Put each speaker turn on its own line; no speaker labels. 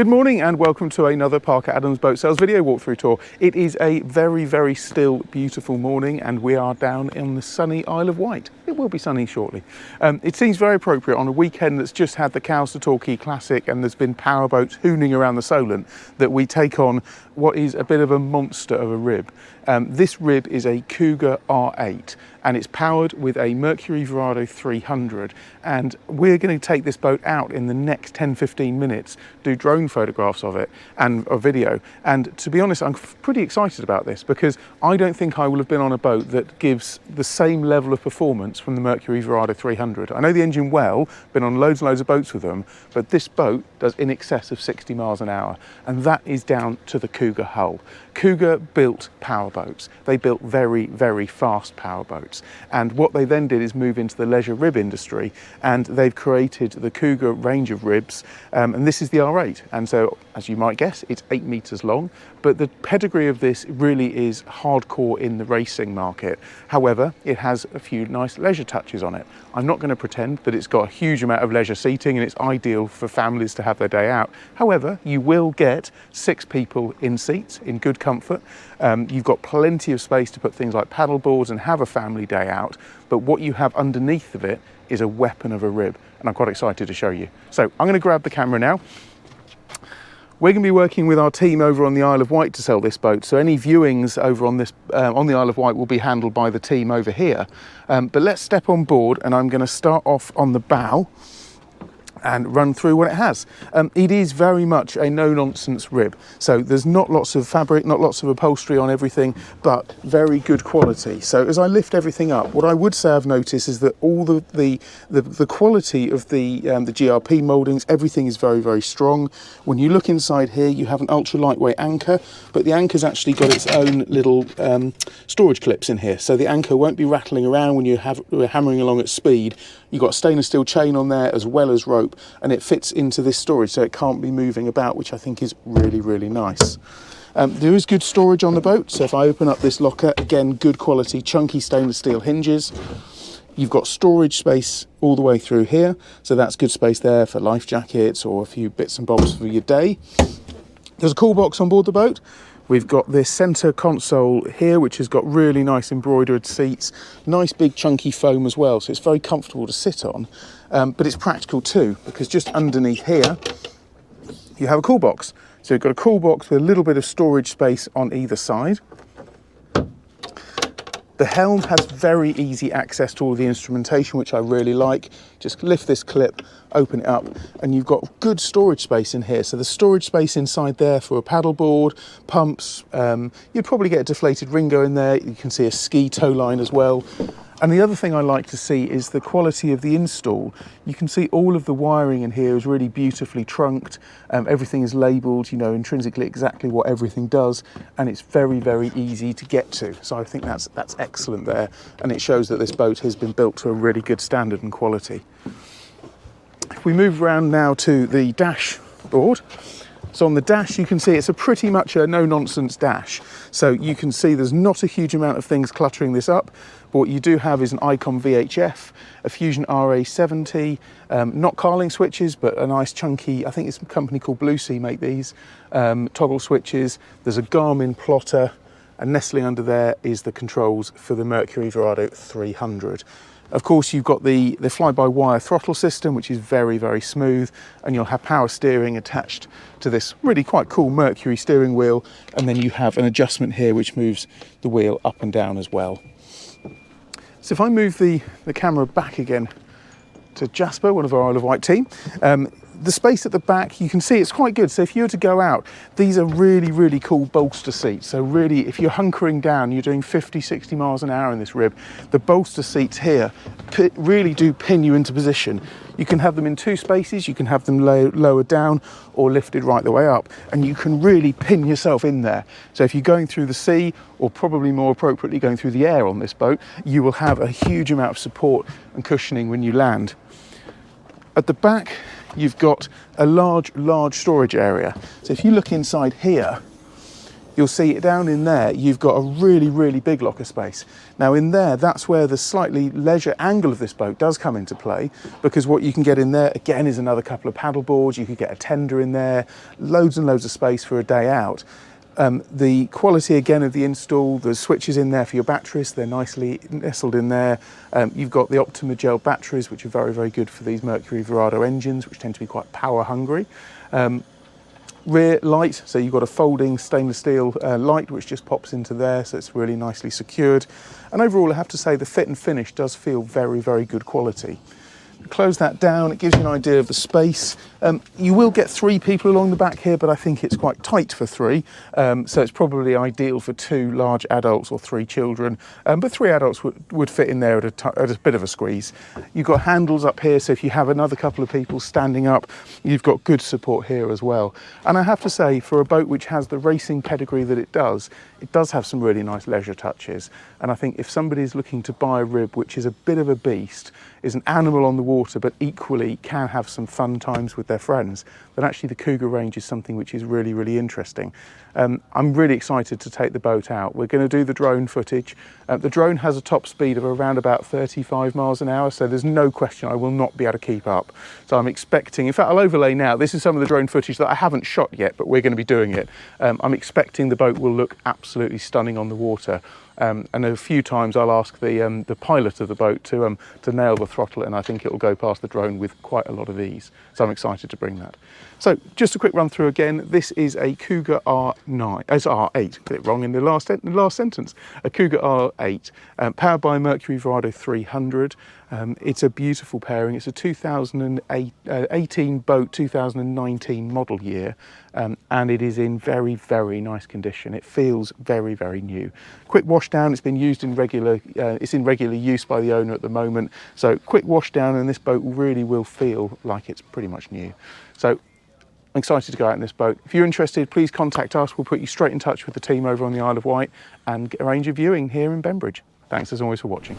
Good morning and welcome to another Parker Adams boat sales video walkthrough tour. It is a very still beautiful morning and we are down in the sunny Isle of Wight. It will be sunny shortly. It seems very appropriate on a weekend that's just had the Cows to Torquay Classic and there's been power boats hooning around the Solent that we take on what is a bit of a monster of a rib. This rib is a Cougar R8 and it's powered with a Mercury Verado 300, and we're going to take this boat out in the next 10-15 minutes, do drone photographs of it and a video. And to be honest, I'm pretty excited about this because I don't think I will have been on a boat that gives the same level of performance from the Mercury Verado 300. I know the engine well, been on loads and loads of boats with them, but this boat does in excess of 60 miles an hour, and that is down to the Cougar hull. Cougar built power boats. They built very fast power boats, and what they then did is move into the leisure rib industry, and they've created the Cougar range of ribs, and this is the R8. And so, as you might guess, it's 8 meters long, but the pedigree of this really is hardcore in the racing market. However, it has a few nice leisure touches on it. I'm not going to pretend that it's got a huge amount of leisure seating and it's ideal for families to have their day out. However, you will get 6 people in seats in good comfort. You've got plenty of space to put things like paddle boards and have a family day out, but what you have underneath of it is a weapon of a rib, and I'm quite excited to show you. So I'm going to grab the camera now. We're going to be working with our team over on the Isle of Wight to sell this boat, so any viewings over on this on the Isle of Wight will be handled by the team over here. But let's step on board, and I'm going to start off on the bow and run through what it has. It is very much a no-nonsense rib, so there's not lots of fabric, not lots of upholstery on everything, but very good quality. So as I lift everything up, what I would say I've noticed is that all the quality of the GRP mouldings, everything is very strong. When you look inside here, you have an ultra lightweight anchor, but the anchor's actually got its own little storage clips in here, so the anchor won't be rattling around when you're hammering along at speed. You've got a stainless steel chain on there as well as rope, and it fits into this storage so it can't be moving about, which I think is really nice. There is good storage on the boat, so if I open up this locker, again, good quality chunky stainless steel hinges. You've got storage space all the way through here, so that's good space there for life jackets or a few bits and bobs for your day. There's a cool box on board the boat. We've got this centre console here, which has got really nice embroidered seats, nice big chunky foam as well, so it's very comfortable to sit on, but it's practical too, because just underneath here, you have a cool box. So you've got a cool box with a little bit of storage space on either side. The helm has very easy access to all the instrumentation, which I really like. Just lift this clip, open it up, and you've got good storage space in here. So the storage space inside there for a paddleboard, pumps, you'd probably get a deflated Ringo in there. You can see a ski tow line as well. And the other thing I like to see is the quality of the install. You can see all of the wiring in here is really beautifully trunked. Everything is labelled, you know, intrinsically exactly what everything does, and it's very easy to get to. So I think that's excellent there, and it shows that this boat has been built to a really good standard and quality. If we move around now to the dashboard, so on the dash you can see it's a pretty much a no-nonsense dash. So you can see there's not a huge amount of things cluttering this up, but what you do have is an Icon VHF, a Fusion RA70, not Carling switches, but a nice chunky, I think it's a company called Blue Sea make these, toggle switches. There's a Garmin plotter, and nestling under there is the controls for the Mercury Verado 300. Of course, you've got the fly-by-wire throttle system, which is very smooth, and you'll have power steering attached to this really quite cool Mercury steering wheel, and then you have an adjustment here which moves the wheel up and down as well. So if I move the camera back again to Jasper, one of our Isle of Wight team, the space at the back, you can see it's quite good. So if you were to go out, these are really cool bolster seats. So really, if you're hunkering down, you're doing 50-60 miles an hour in this rib, the bolster seats here really do pin you into position. You can have them in 2 spaces, you can have them lowered down or lifted right the way up, and you can really pin yourself in there. So if you're going through the sea, or probably more appropriately going through the air on this boat, you will have a huge amount of support and cushioning when you land. At the back, you've got a large storage area. So if you look inside here, you'll see down in there, you've got a really, really big locker space. Now in there, that's where the slightly leisure angle of this boat does come into play, because what you can get in there, again, is another couple of paddle boards. You could get a tender in there, loads and loads of space for a day out. The quality again of the install, the switches in there for your batteries, they're nicely nestled in there. You've got the Optima gel batteries, which are very, very good for these Mercury Verado engines, which tend to be quite power hungry. Rear light, so you've got a folding stainless steel light which just pops into there, so it's really nicely secured. And overall, I have to say the fit and finish does feel very, very good quality. Close that down, it gives you an idea of the space. You will get 3 people along the back here, but I think it's quite tight for 3, so it's probably ideal for 2 large adults or 3 children, but 3 adults would fit in there at a bit of a squeeze. You've got handles up here, so if you have another couple of people standing up, you've got good support here as well. And I have to say, for a boat which has the racing pedigree that it does have some really nice leisure touches. And I think if somebody's looking to buy a rib which is a bit of a beast, is an animal on the water, but equally can have some fun times with their friends, then actually the Cougar range is something which is really, really interesting. I'm really excited to take the boat out. We're going to do the drone footage. The drone has a top speed of around about 35 miles an hour, so there's no question I will not be able to keep up. So I'm expecting, in fact, I'll overlay now. This is some of the drone footage that I haven't shot yet, but we're going to be doing it. I'm expecting the boat will look absolutely stunning on the water. And a few times I'll ask the pilot of the boat to nail the throttle, and I think it will go past the drone with quite a lot of ease. So I'm excited to bring that. So just a quick run through again. This is a Cougar R9, it's R8, get it wrong in the last sentence. A Cougar R8, powered by a Mercury Verado 300. It's a beautiful pairing. It's a 2018 boat, 2019 model year, and it is in very, very nice condition. It feels very, very new. Quick wash down. It's been used in regular use by the owner at the moment. So quick wash down, and this boat really will feel like it's pretty much new. So I'm excited to go out in this boat. If you're interested, please contact us. We'll put you straight in touch with the team over on the Isle of Wight and arrange a viewing here in Bembridge. Thanks as always for watching.